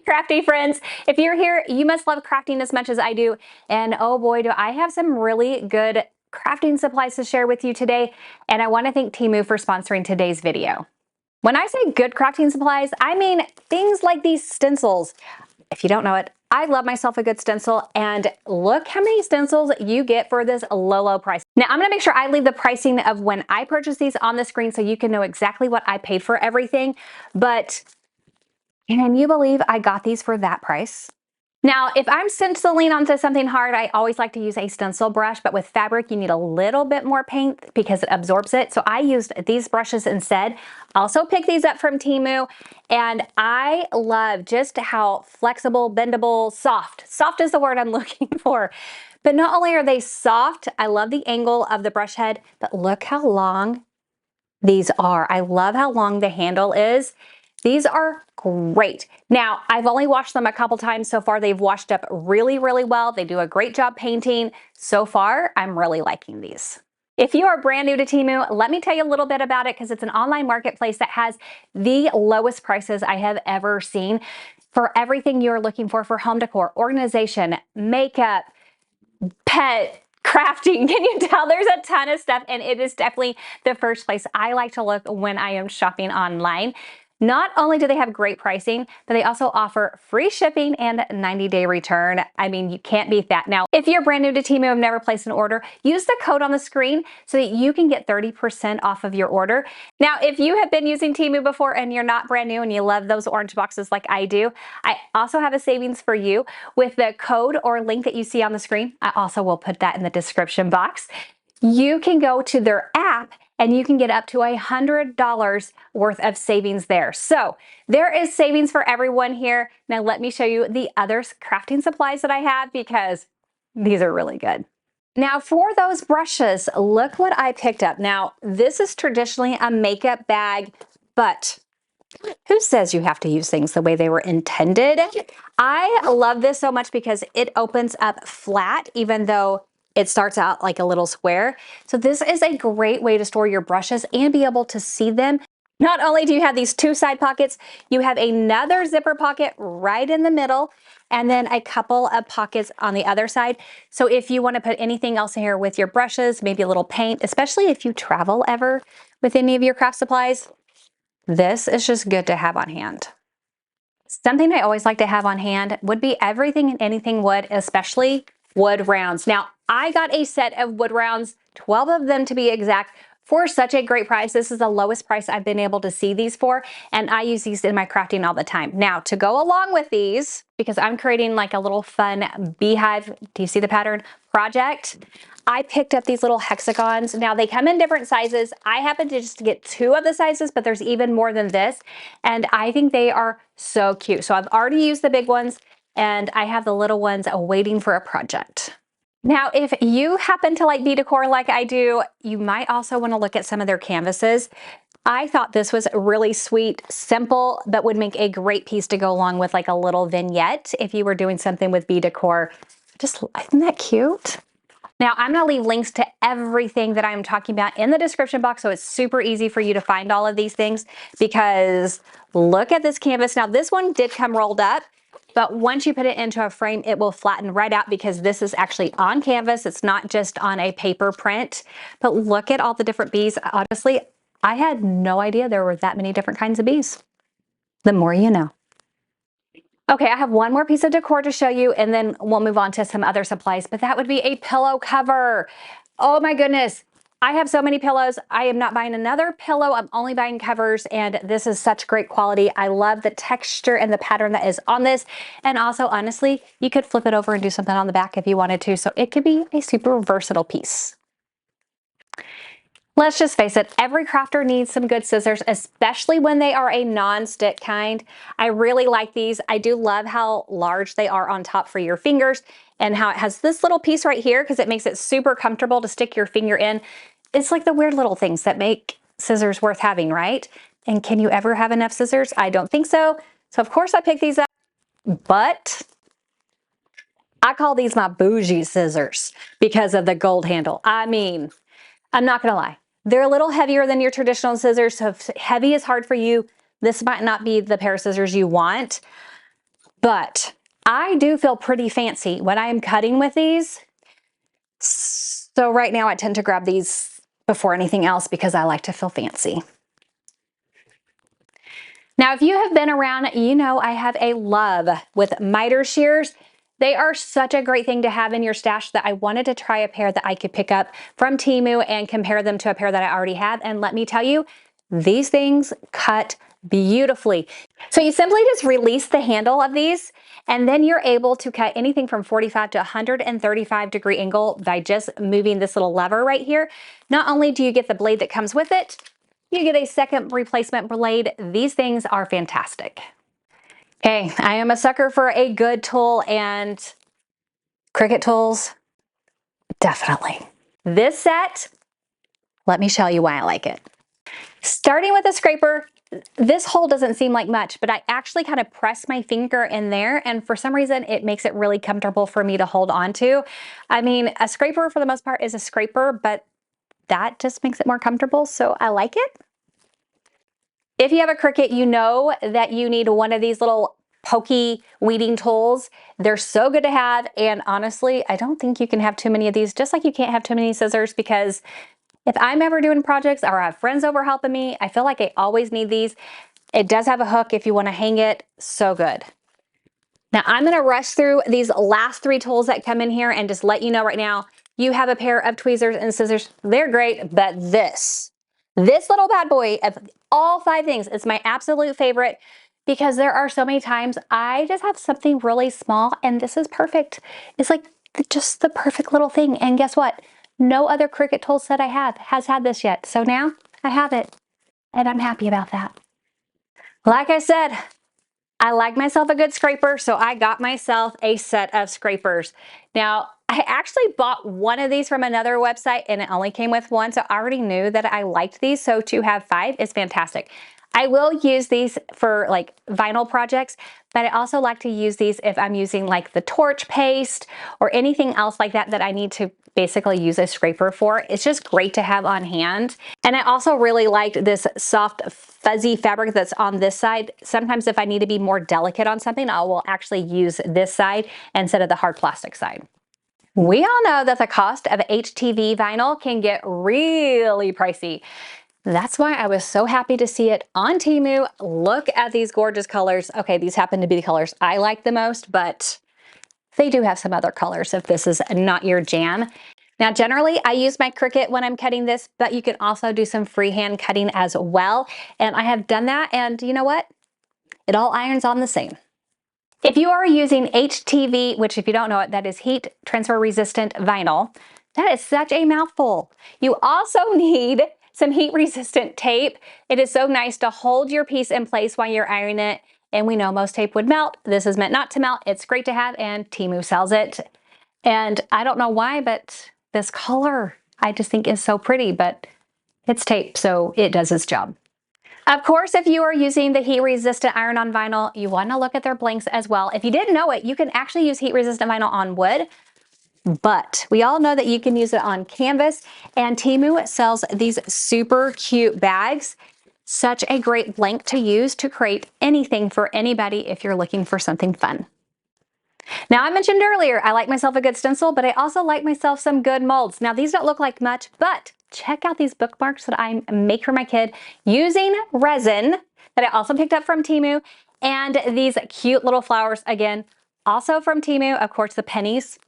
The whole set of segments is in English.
Crafty friends, if you're here, you must love crafting as much as I do. And oh boy, do I have some really good crafting supplies to share with you today. And I want to thank Temu for sponsoring today's video. When I say good crafting supplies, I mean things like these stencils. If you don't know it, I love myself a good stencil, and look how many stencils you get for this low price. Now I'm gonna make sure I leave the pricing of when I purchased these on the screen so you can know exactly what I paid for everything. But can you believe I got these for that price? Now, if I'm stenciling onto something hard, I always like to use a stencil brush, but with fabric, you need a little bit more paint because it absorbs it. So I used these brushes instead. Also picked these up from Temu, and I love just how flexible, bendable, soft. Soft is the word I'm looking for. But not only are they soft, I love the angle of the brush head, but look how long these are. I love how long the handle is. These are great. Now, I've only washed them a couple times so far. They've washed up really, really well. They do a great job painting. So far, I'm really liking these. If you are brand new to Temu, let me tell you a little bit about it because it's an online marketplace that has the lowest prices I have ever seen for everything you're looking for home decor, organization, makeup, pet, crafting. Can you tell there's a ton of stuff, and it is definitely the first place I like to look when I am shopping online. Not only do they have great pricing, but they also offer free shipping and 90-day return. I mean, you can't beat that. Now, if you're brand new to Temu and have never placed an order, use the code on the screen so that you can get 30% off of your order. Now, if you have been using Temu before and you're not brand new and you love those orange boxes like I do, I also have a savings for you with the code or link that you see on the screen. I also will put that in the description box. You can go to their app and you can get up to $100 worth of savings there. So there is savings for everyone here. Now let me show you the other crafting supplies that I have because these are really good. Now for those brushes, look what I picked up. Now this is traditionally a makeup bag, but who says you have to use things the way they were intended? I love this so much because it opens up flat, even though it starts out like a little square. So this is a great way to store your brushes and be able to see them. Not only do you have these two side pockets, you have another zipper pocket right in the middle, and then a couple of pockets on the other side. So if you want to put anything else in here with your brushes, maybe a little paint, especially if you travel ever with any of your craft supplies, this is just good to have on hand. Something I always like to have on hand would be everything and anything wood, especially wood rounds. Now, I got a set of wood rounds, 12 of them to be exact, for such a great price. This is the lowest price I've been able to see these for, and I use these in my crafting all the time. Now, to go along with these, because I'm creating like a little fun beehive, do you see the pattern, project, I picked up these little hexagons. Now, they come in different sizes. I happen to just get 2 of the sizes, but there's even more than this, and I think they are so cute. So I've already used the big ones, and I have the little ones waiting for a project. Now, if you happen to like bee decor like I do, you might also want to look at some of their canvases. I thought this was really sweet, simple, but would make a great piece to go along with like a little vignette if you were doing something with bee decor. Just, isn't that cute? Now, I'm going to leave links to everything that I'm talking about in the description box, so it's super easy for you to find all of these things, because look at this canvas. Now, this one did come rolled up, but once you put it into a frame, it will flatten right out because this is actually on canvas. It's not just on a paper print. But look at all the different bees. Honestly, I had no idea there were that many different kinds of bees. The more you know. Okay, I have one more piece of decor to show you, and then we'll move on to some other supplies, but that would be a pillow cover. Oh my goodness. I have so many pillows. I am not buying another pillow. I'm only buying covers, and this is such great quality. I love the texture and the pattern that is on this. And also, honestly, you could flip it over and do something on the back if you wanted to. So it could be a super versatile piece. Let's just face it, every crafter needs some good scissors, especially when they are a non-stick kind. I really like these. I do love how large they are on top for your fingers, and how it has this little piece right here because it makes it super comfortable to stick your finger in. It's like the weird little things that make scissors worth having, right? And can you ever have enough scissors? I don't think so. So of course I picked these up, but I call these my bougie scissors because of the gold handle. I mean, I'm not gonna lie. They're a little heavier than your traditional scissors, so if heavy is hard for you, this might not be the pair of scissors you want. but I do feel pretty fancy when I am cutting with these. So right now I tend to grab these before anything else because I like to feel fancy. Now, if you have been around, you know I have a love with miter shears. They are such a great thing to have in your stash that I wanted to try a pair that I could pick up from Temu and compare them to a pair that I already have. And let me tell you, these things cut beautifully. So you simply just release the handle of these, and then you're able to cut anything from 45 to 135-degree angle by just moving this little lever right here. Not only do you get the blade that comes with it, you get a second replacement blade. These things are fantastic. Okay, I am a sucker for a good tool, and Cricut tools, definitely. This set, let me show you why I like it. Starting with a scraper, this hole doesn't seem like much, but I actually kind of press my finger in there, and for some reason it makes it really comfortable for me to hold on to. I mean, a scraper for the most part is a scraper, but that just makes it more comfortable, so I like it. If you have a Cricut, you know that you need one of these little pokey weeding tools. They're so good to have, and honestly, I don't think you can have too many of these, just like you can't have too many scissors, because if I'm ever doing projects or I have friends over helping me, I feel like I always need these. It does have a hook if you want to hang it. So good. Now I'm going to rush through these last 3 tools that come in here and just let you know right now, you have a pair of tweezers and scissors. They're great, but this little bad boy of all 5 things is my absolute favorite, because there are so many times I just have something really small and this is perfect. It's like just the perfect little thing. And guess what? No other Cricut tool set I have has had this yet. So now I have it, and I'm happy about that. Like I said, I like myself a good scraper, so I got myself a set of scrapers. Now, I actually bought one of these from another website and it only came with one, so I already knew that I liked these, so to have 5 is fantastic. I will use these for like vinyl projects, but I also like to use these if I'm using like the torch paste or anything else like that that I need to basically use a scraper for. It's just great to have on hand. And I also really liked this soft fuzzy fabric that's on this side. Sometimes if I need to be more delicate on something, I will actually use this side instead of the hard plastic side. We all know that the cost of HTV vinyl can get really pricey. That's why I was so happy to see it on Temu. Look at these gorgeous colors. Okay, these happen to be the colors I like the most, but they do have some other colors if this is not your jam. Now, generally, I use my Cricut when I'm cutting this, but you can also do some freehand cutting as well. And I have done that, and you know what? It all irons on the same. If you are using HTV, which if you don't know it, that is heat transfer resistant vinyl, that is such a mouthful. You also need some heat resistant tape. It is so nice to hold your piece in place while you're ironing it. And we know most tape would melt. This is meant not to melt. It's great to have, and Temu sells it. And I don't know why, but this color I just think is so pretty, but it's tape, so it does its job. Of course, if you are using the heat-resistant iron-on vinyl, you want to look at their blanks as well. If you didn't know it, you can actually use heat-resistant vinyl on wood, but we all know that you can use it on canvas, and Temu sells these super cute bags. Such a great blank to use to create anything for anybody if you're looking for something fun. Now, I mentioned earlier, I like myself a good stencil, but I also like myself some good molds. Now, these don't look like much, but check out these bookmarks that I make for my kid using resin that I also picked up from Temu, and these cute little flowers, again, also from Temu. Of course, the pennies,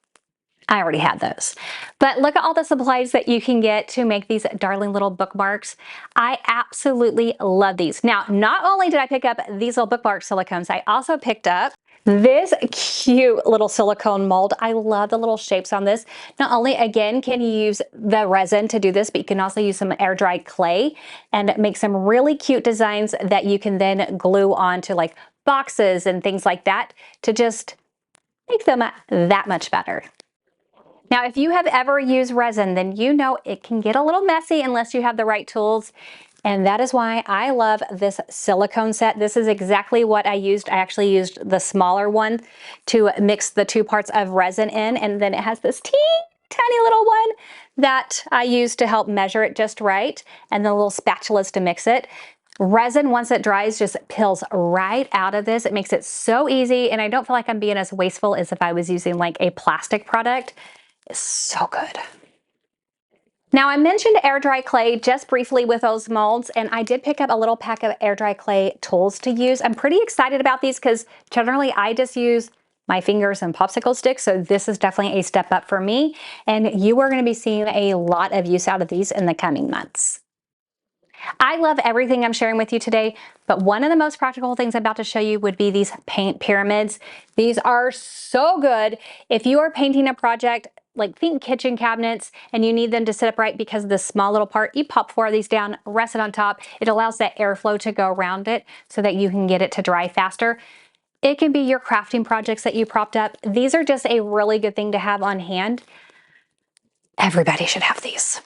I already had those. But look at all the supplies that you can get to make these darling little bookmarks. I absolutely love these. Now, not only did I pick up these little bookmark silicones, I also picked up this cute little silicone mold. I love the little shapes on this. Not only, again, can you use the resin to do this, but you can also use some air-dried clay and make some really cute designs that you can then glue onto like boxes and things like that to just make them that much better. Now, if you have ever used resin, then you know it can get a little messy unless you have the right tools. And that is why I love this silicone set. This is exactly what I used. I actually used the smaller one to mix the 2 parts of resin in. And then it has this teeny tiny little one that I used to help measure it just right. And the little spatulas to mix it. Resin, once it dries, just peels right out of this. It makes it so easy, and I don't feel like I'm being as wasteful as if I was using like a plastic product. It's so good. Now, I mentioned air dry clay just briefly with those molds, and I did pick up a little pack of air dry clay tools to use. I'm pretty excited about these because generally I just use my fingers and popsicle sticks, so this is definitely a step up for me, and you are going to be seeing a lot of use out of these in the coming months. I love everything I'm sharing with you today, but one of the most practical things I'm about to show you would be these paint pyramids. These are so good. If you are painting a project, like think kitchen cabinets, and you need them to sit upright because of this small little part, you pop 4 of these down, rest it on top. It allows that airflow to go around it so that you can get it to dry faster. It can be your crafting projects that you propped up. These are just a really good thing to have on hand. Everybody should have these.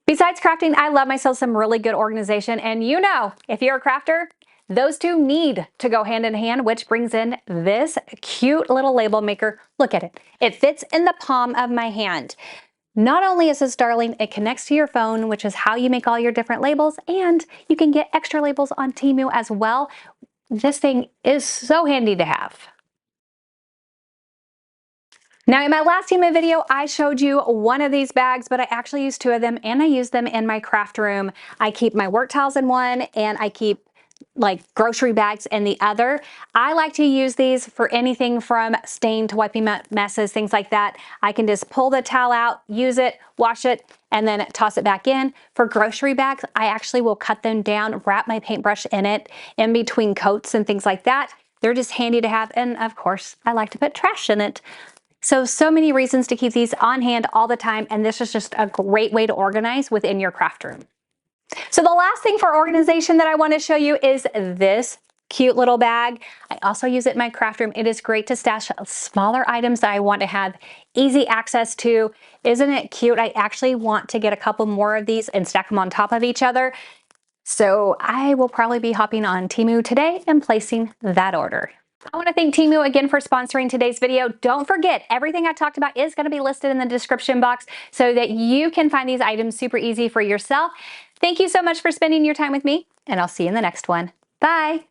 Besides crafting, I love myself some really good organization, and you know, if you're a crafter, those two need to go hand in hand, which brings in this cute little label maker. Look at it. It fits in the palm of my hand. Not only is this darling, it connects to your phone, which is how you make all your different labels, and you can get extra labels on Temu as well. This thing is so handy to have. Now, in my last Temu video, I showed you one of these bags, but I actually used 2 of them, and I use them in my craft room. I keep my work towels in one, and I keep like grocery bags in the other. I like to use these for anything from stain to wiping messes, things like that. I can just pull the towel out, use it, wash it, and then toss it back in. For grocery bags, I actually will cut them down, wrap my paintbrush in it, in between coats and things like that. They're just handy to have, and of course, I like to put trash in it. So many reasons to keep these on hand all the time, and this is just a great way to organize within your craft room. So the last thing for organization that I want to show you is this cute little bag. I also use it in my craft room. It is great to stash smaller items that I want to have easy access to. Isn't it cute? I actually want to get a couple more of these and stack them on top of each other. So I will probably be hopping on Temu today and placing that order. I want to thank Temu again for sponsoring today's video. Don't forget, everything I talked about is going to be listed in the description box so that you can find these items super easy for yourself. Thank you so much for spending your time with me, and I'll see you in the next one. Bye.